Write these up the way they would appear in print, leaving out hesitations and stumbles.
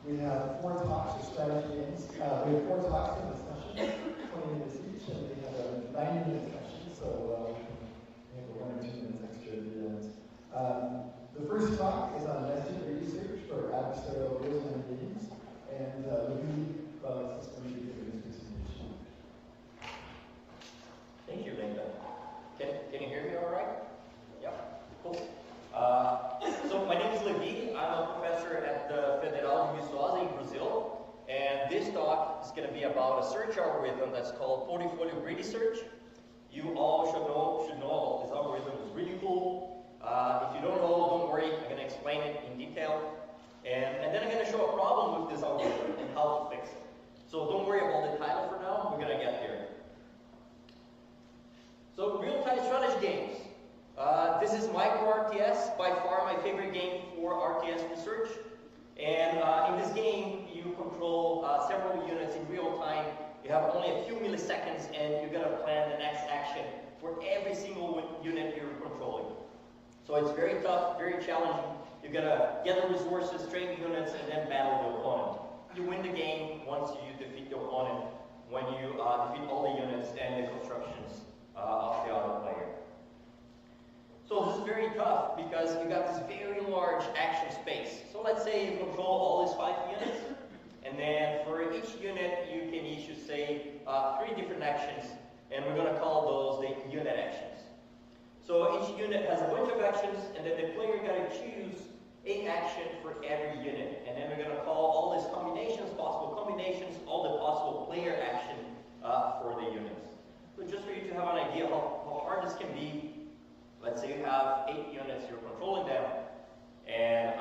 We have 4 talks or strategy games. We have 4 talks in the session, 20 minutes each, and we have a 90-minute session, so we have 1 or 2 minutes extra at the end. The first talk is on nested research for adversarial real-time games, and Levi Lelis is going to give this presentation. Thank you, Linda. Can you hear me all right? Yeah, cool. So my name is Levi. I'm a professor at the Federal de Viçosa in Brazil, and this talk is going to be about a search algorithm that's called portfolio greedy search. You all should know this algorithm is really cool. If you don't know, don't worry. I'm going to explain it in detail, and then I'm going to show a problem with this algorithm and how to fix it. So don't worry about the title for now. We're going to get there. So real-time strategy games. This is micro RTS, by far my favorite game for RTS research. And in this game, you control several units in real time. You have only a few milliseconds, and you're going to plan the next action for every single unit you're controlling. So it's very tough, very challenging. You're going to get the resources, train the units, and then battle the opponent. You win the game once you defeat the opponent, when you defeat all the units and the constructions of the other player. So this is very tough because you got this very large action space. So let's say you control all these 5 units, and then for each unit you can issue, say, 3 different actions, and we're going to call those the unit actions. So each unit has a bunch of actions, and then the player got to choose an action for every unit, and then we're going to call all these combinations, possible combinations, all the possible player action for the units. So just for you to have an idea how hard this can be, let's say you have 8 units, you're controlling them, and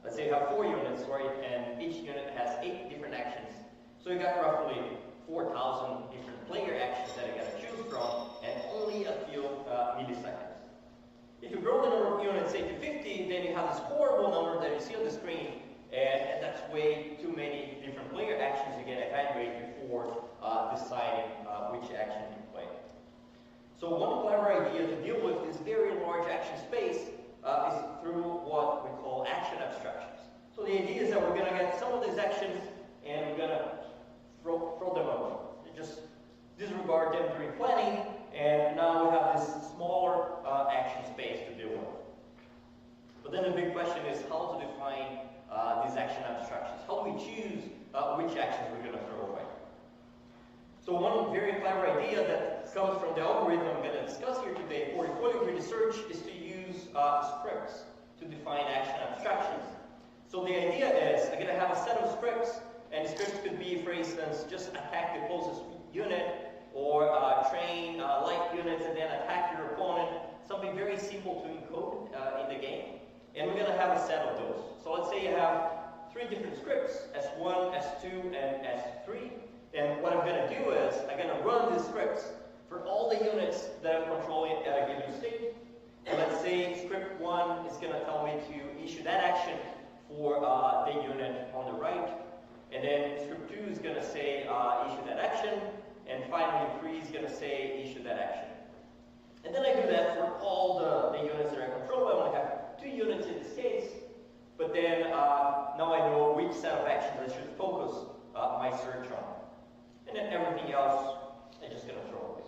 let's say you have 4 units, right, and each unit has 8 different actions. So you got roughly 4,000 different player actions that you got to choose from, and only a few milliseconds. If you grow the number of units, say, to 50, then you have this horrible number that you see on the screen, and that's way too many different player actions you can evaluate before deciding which action to play. So one clever idea to deal with this very large action space is through what we call action abstractions. So the idea is that we're going to get some of these actions and we're going to throw them away. Just disregard them during planning, and now we have this smaller action space to deal with. But then the big question is how to define these action abstractions. How do we choose which actions we're going to throw away? So one very clever idea that comes from the algorithm I'm going to discuss here today, portfolio greedy search, is to use scripts to define action abstractions. So the idea is I'm going to have a set of scripts, and scripts could be, for instance, just attack the closest unit, or train light units and then attack your opponent, something very simple to encode in the game. And we're going to have a set of those. So let's say you have 3 different scripts, S1, S2, and S3. And what I'm going to do is I'm going to run these scripts for all the units that I'm controlling at a given state. And let's say script 1 is going to tell me to issue that action for the unit on the right. And then script 2 is going to say issue that action. And finally 3 is going to say issue that action. And then I do that for all the units that I control. I only have 2 units in this case. But then now I know which set of actions I should focus my search on. And then everything else I'm just going to throw away.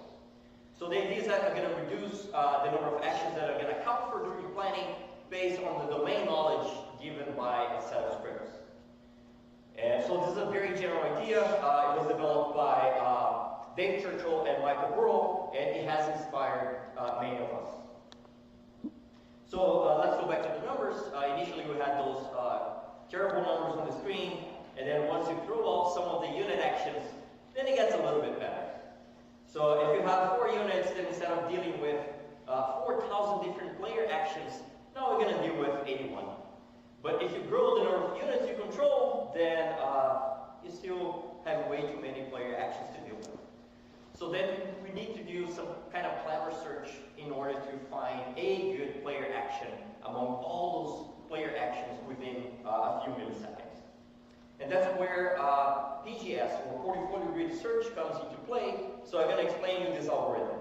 So the idea is that I'm going to reduce the number of actions that I'm going to account for during planning based on the domain knowledge given by a set of scripts. And so this is a very general idea. It was developed by Dave Churchill and Michael Burrow, and it has inspired many of us. So let's go back to the numbers. Initially we had those terrible numbers on the screen, and then once you throw out some of the unit actions, then it gets a little bit better. So if you have 4 units, then instead of dealing with 4,000 different player actions, now we're going to deal with 81. But if you grow the number of units you control, then you still have way too many player actions to deal with. So then we need to do some kind of clever search in order to find a good player action among all those player actions within a few milliseconds. And that's where PGS, or portfolio greedy search, comes into play. So I'm going to explain you this algorithm.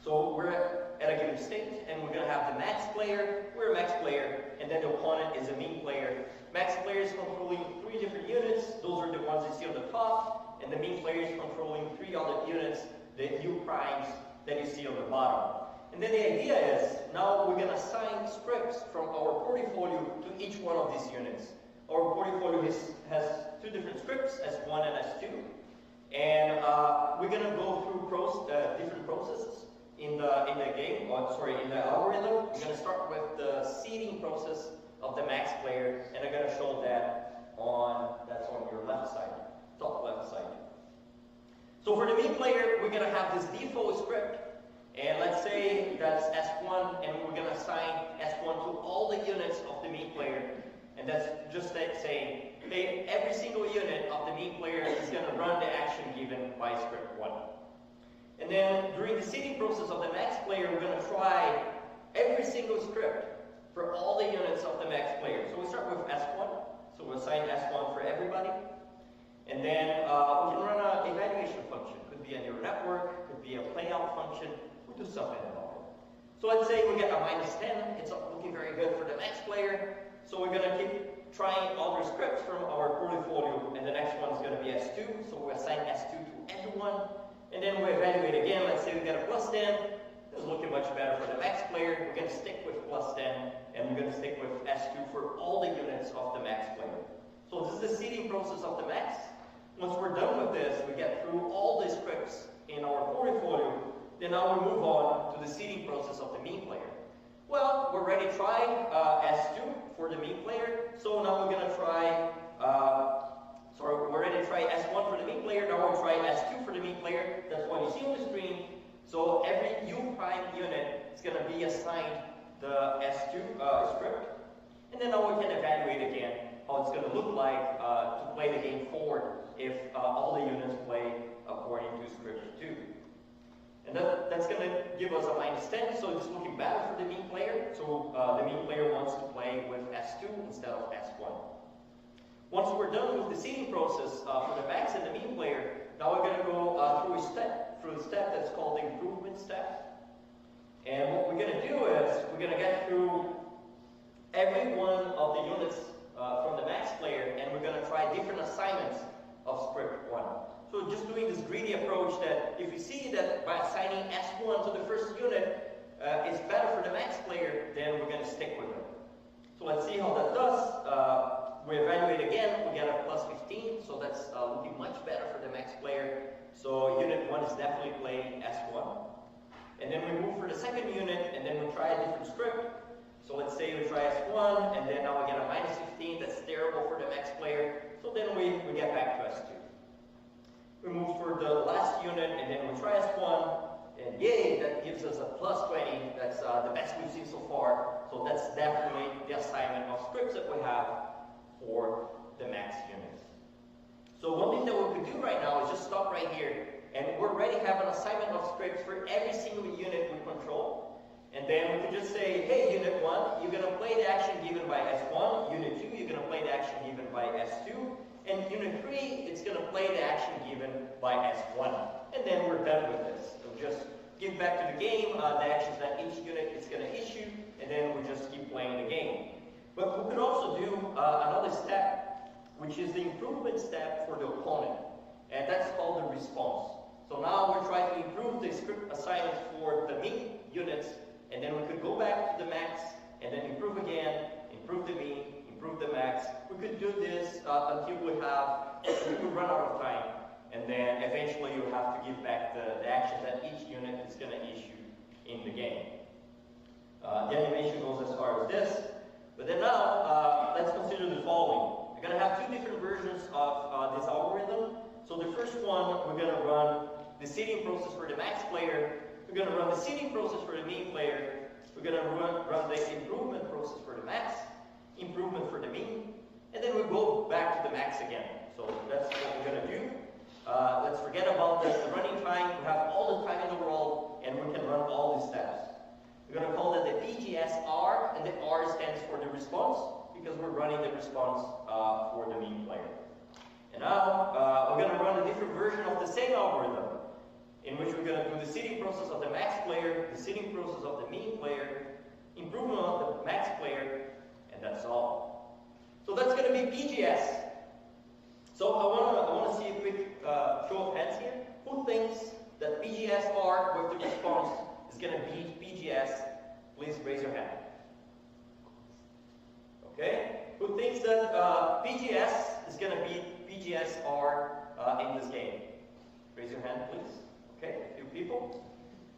So we're at a given state, and we're going to have the max player. We're a max player. and then the opponent is a mean player. Max player is controlling 3 different units. Those are the ones you see on the top, and the mean player is controlling 3 other units, the U primes that you see on the bottom. And then the idea is, now we're going to assign scripts from our portfolio to each one of these units. Our portfolio has 2 different scripts, S1 and S2. And we're going to go through different processes in the game, in the algorithm. We're going to start with the seeding process of the max player, and I'm going to show that that's on your left side, top left side. So for the mean player, we're going to have this default script. And let's say that's S1, and we're going to assign S1 to all the units of the mean player. And that's just like saying, hey, every single unit of the mean player is going to run the action given by script 1. And then during the seeding process of the max player, we're going to try every single script for all the units of the max player. So we start with S1. So we'll assign S1 for everybody. And then we can run an evaluation function. Could be a neural network, could be a playout function. We'll do something about it. So let's say we get a -10. It's looking very good for the max player. So we're going to keep trying other scripts from our portfolio, and the next one is going to be S2. So we assign S2 to everyone. And then we evaluate again. Let's say we get a +10. This is looking much better for the max player. We're going to stick with +10, and we're going to stick with S2 for all the units of the max player. So this is the seeding process of the max. Once we're done with this, we get through all the scripts in our portfolio. Then now we move on to the seeding process of the mean player. Well, we already tried S2 for the mean player, so now we're going to try, we already tried S1 for the mean player, now we'll try S2 for the mean player. That's what you see on the screen. So every U prime unit is going to be assigned the S2 script. And then now we can evaluate again how it's going to look like to play the game forward if all the units play according to script 2. And that's going to give us a -10, so it's looking better for the mean player. So the mean player wants to play with S2 instead of S1. Once we're done with the seeding process for the max and the mean player, now we're going to go through a step that's called the improvement step. And what we're going to do is we're going to get through every one of the units from the max player, and we're going to try different assignments of script 1. So just doing this greedy approach that if we see that by assigning S1 to the first unit is better for the max player, then we're going to stick with it. So let's see how that does. We evaluate again, we get a +15, so that's looking much better for the max player. So unit 1 is definitely playing S1. And then we move for the second unit, and then we try a different script. So let's say we try S1, and then now we get a -15, that's terrible for the max player. So then we get back to S2. We move for the last unit, and then we try S1, and yay, that gives us a +20. That's the best we've seen so far. So that's definitely the assignment of scripts that we have for the max units. So one thing that we could do right now is just stop right here, and we already have an assignment of scripts for every single unit we control. And then we could just say, hey, unit 1, you're going to play the action given by S1. Unit 2, you're going to play the action given by S2. And unit 3, it's going to play the action given by S1. And then we're done with this. So just give back to the game the actions that each unit is going to issue, and then we just keep playing the game. But we could also do another step, which is the improvement step for the opponent. And that's called the response. So now we're trying to improve the script assignment for the mean units, and then we could go back to the max, and then improve again, improve the mean, improve the max. We could do this until we could run out of time, and then eventually you have to give back the actions that each unit is going to issue in the game. The animation goes as far as this, but then now let's consider the following. We're going to have 2 different versions of this algorithm. So the first one, we're going to run the seeding process for the max player. We're going to run the seeding process for the mean player. We're going to run the improvement process for the max, improvement for the mean, and then we go back to the max again. So that's what we're going to do. Let's forget about the running time. We have all the time in the world, and we can run all these steps. We're going to call that the BGSR, and the R stands for the response, because we're running the response for the mean player. And now we're going to run a different version of the same algorithm, in which we're going to do the seeding process of the max player, the seeding process of the mean player, improvement of the max player, And that's all. So that's going to be BGS. So I want to see a quick show of hands here. Who thinks that BGS-R with the response is going to beat BGS? Please raise your hand. Okay. Who thinks that BGS is going to beat BGS-R in this game? Raise your hand, please. Okay, a few people.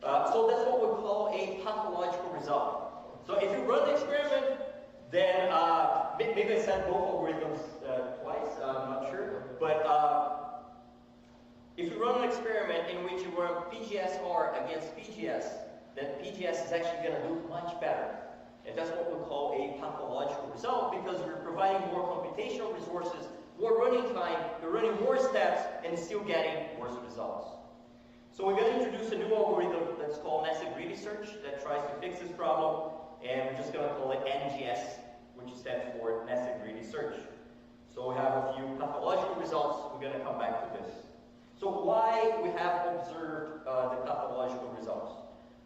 So that's what we call a pathological result. So if you run the experiment, then maybe I said both algorithms twice, I'm not sure. But if you run an experiment in which you run BGS-R against BGS, then BGS is actually going to do much better. And that's what we call a pathological result, because we're providing more computational resources, more running time, we're running more steps, and still getting worse results. So we're going to introduce a new algorithm that's called nested greedy search that tries to fix this problem, and we're just going to call it NGS, which stands for nested greedy search. So we have a few pathological results. We're going to come back to this. So why we have observed the pathological results?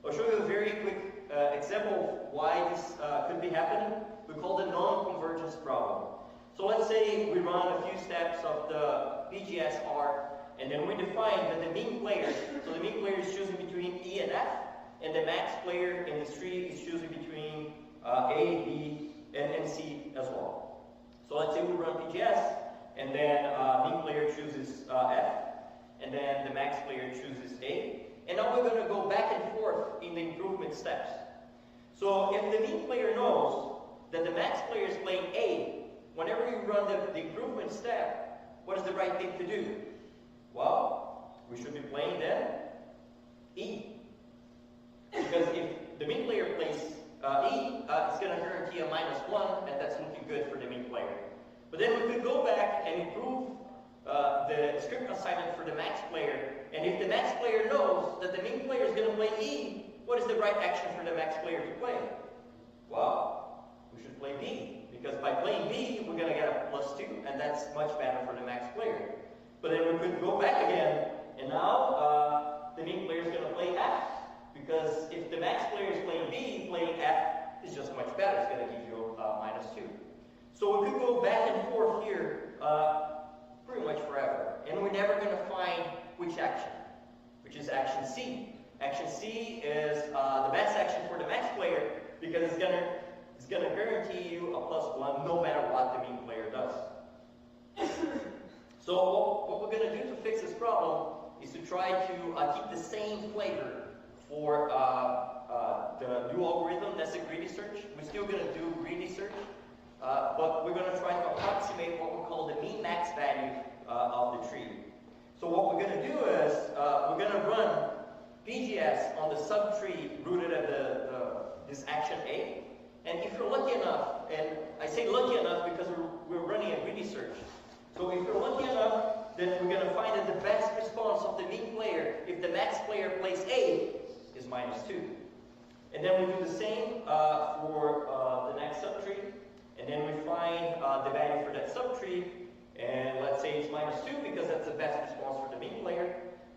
I'll show you a very quick example of why this could be happening. We call the non-convergence problem. So let's say we run a few steps of the BGS-R, and then we define that the mean player, so the mean player is choosing between E and F, and the max player in this tree is choosing between A, B, and C as well. So let's say we run BGS, and then mean player chooses F, and then the max player chooses A. And now we're going to go back and forth in the improvement steps. So if the mean player knows that the max player is playing A, whenever you run the improvement step, what is the right thing to do? Well, we should be playing then E. Because if the mean player plays E, it's going to guarantee a -1, and that's looking good for the mean player. But then we could go back and improve the script assignment for the max player, and if the max player knows that the mean player is going to play E, what is the right action for the max player to play? Well, we should play B, because by playing B, we're going to get a +2, and that's much better for the max player. But then we could go back again, and now the mean player is going to play F, because if the max player is playing B, playing F is just much better. It's going to give you -2. So we could go back and forth here pretty much forever, and we're never going to find which action, which is action C. Action C is the best action for the max player, because it's going to guarantee you a +1 no matter what the mean player does. So what we're going to do to fix this problem is to try to keep the same flavor for the new algorithm, nested greedy search. We're still going to do greedy search, but we're going to try to approximate what we call the mean max value of the tree. So what we're going to do is we're going to run BGS on the subtree rooted at this action A. And if you're lucky enough, and I say lucky enough because we're running a greedy search. So if you're lucky enough, then we're going to find that the best response of the mean player, if the max player plays A, is -2. And then we do the same for the next subtree. And then we find the value for that subtree. And let's say it's -2 because that's the best response for the mean player.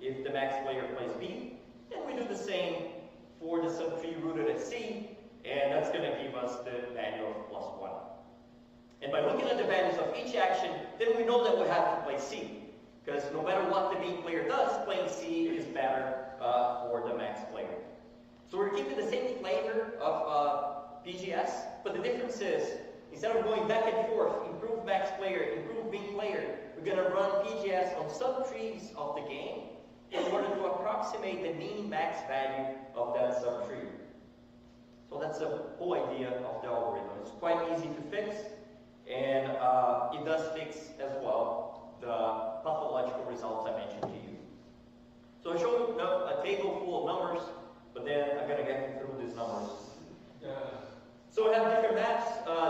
If the max player plays B, then we do the same for the subtree rooted at C. And that's going to give us the value of +1. And by looking at the values of each action, then we know that we have to play C. Because no matter what the mean player does, playing C is better for the max player. So we're keeping the same flavor of BGS, but the difference is, instead of going back and forth, improve max player, improve mean player, we're going to run BGS on subtrees of the game in order to approximate the mean max value of that subtree. So that's the whole idea of the algorithm. It's quite easy to fix, and it does fix as well the pathological results I mentioned to you. So I showed you a table full of numbers, but then I'm going to get through these numbers. So we have different maps.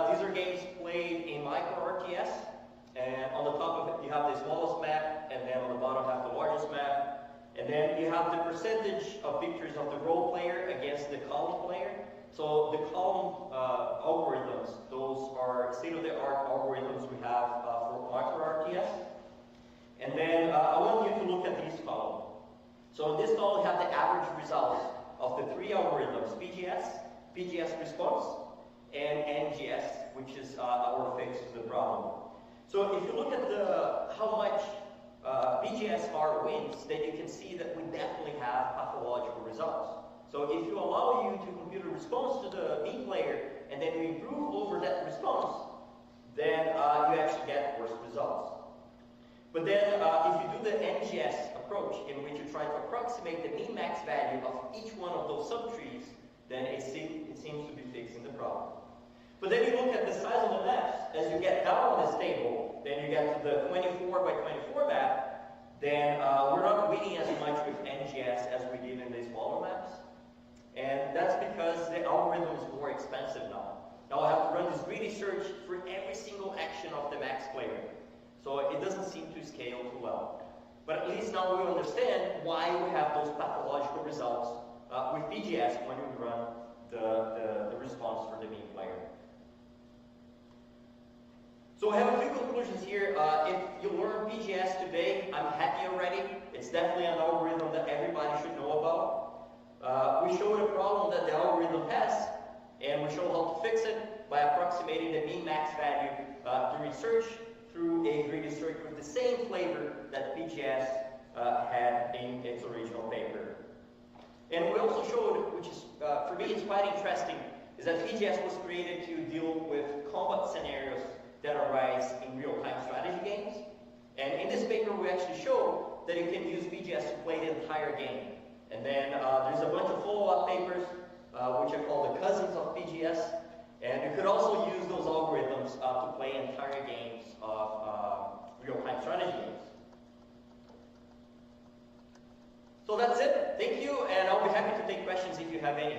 These are games played in micro RTS, and on the top of it you have the smallest map, and then on the bottom you have the largest map, and then you have the percentage of victories of the row player against the column player. So the column algorithms, those are state-of-the-art algorithms we have for micro RTS. And then I want you to look at these columns. So in this column we have the average results of the 3 algorithms, BGS, BGS response, and NGS. which is our fix to the problem. So if you look at how much BGSR wins, then you can see that we definitely have pathological results. So if you allow you to compute a response to the B player and then you improve over that response, then you actually get worse results. But then if you do the NGS approach, in which you try to approximate the min-max value of each one of those subtrees, then it seems to be fixing the problem. But then you look at the size of the maps. As you get down this table, then you get to the 24 by 24 map, then we're not winning as much with NGS as we did in the smaller maps. And that's because the algorithm is more expensive now. Now I have to run this greedy search for every single action of the max player. So it doesn't seem to scale too well. But at least now we understand why we have those pathological results with BGS when we run the response for the mean player. So I have a few conclusions here. If you learn BGS today, I'm happy already. It's definitely an algorithm that everybody should know about. We showed a problem that the algorithm has, and we showed how to fix it by approximating the min-max value during search through a greedy search with the same flavor that BGS had in its original paper. And we also showed, which is, for me, it's quite interesting, is that BGS was created to deal with combat scenarios that arise in real-time strategy games. And in this paper, we actually show that you can use BGS to play the entire game. And then there's a bunch of follow-up papers, which are called the cousins of BGS. And you could also use those algorithms to play entire games of real-time strategy games. So that's it. Thank you, and I'll be happy to take questions if you have any.